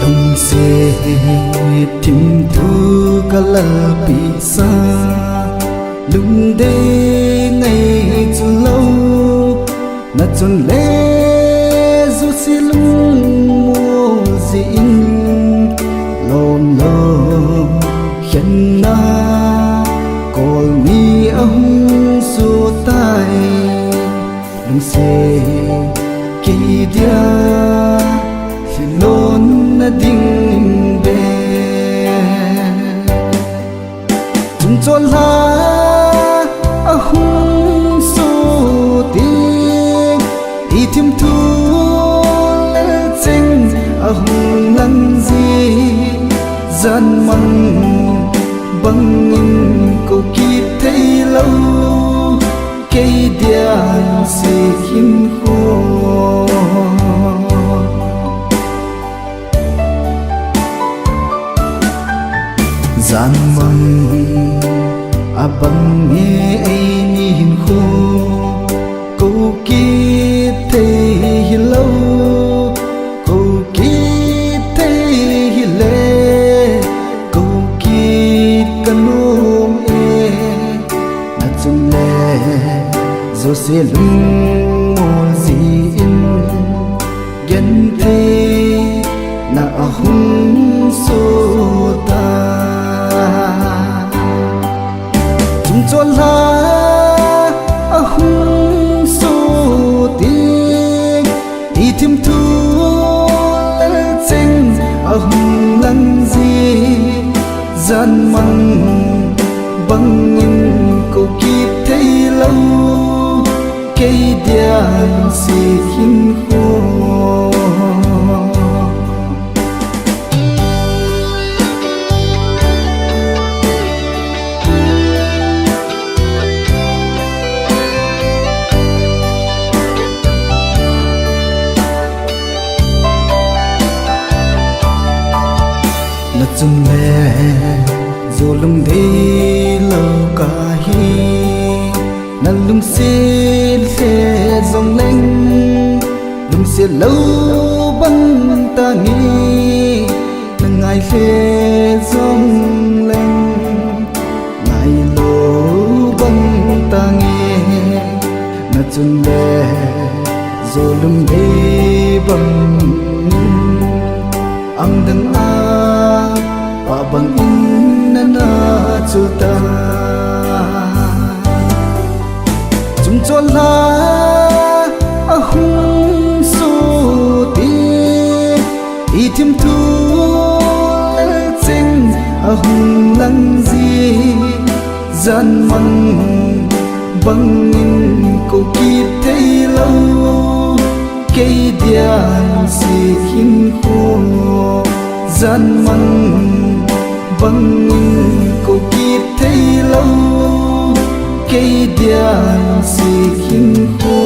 lung se tim thu kalapisa lung de ngày chu lâu na chun le zu si lung mo zin lom lo khen na kol mi ahung su tai lung se ki dia lon na ding be chung chol la ahung so ti i thim thu le ching ahung lang ji gian mang băng in cô kịp thấy lâu cây dia se hin khô gian mang abang nghe ai nhìn khô cô kịp thấy lâu cô kịp thấy lệ cô kịp cần ôm e na chung lệ rồi sẽ lung mol gì in gen thế na ahung so ta chung cho la ahung so ti i thim thu le ching ahung lang gì gian mang băng in cô kịp thấy lâu cây dia se hin khô na chung le zo lung de lo ka hi na lung se le dòng leng lung se lâu băng ta nghi na ngài le dòng leng ngài lâu băng ta nghi na chung le zo lung de băng ang dang a pa bang in na chu ta chung cho la ahung so ti i thim thu le ching ahung lang ji gian mang băng in cô kịp thấy lâu cây dia se hin khô gian mang băng in cô kịp thấy lâu cây dia se hin khô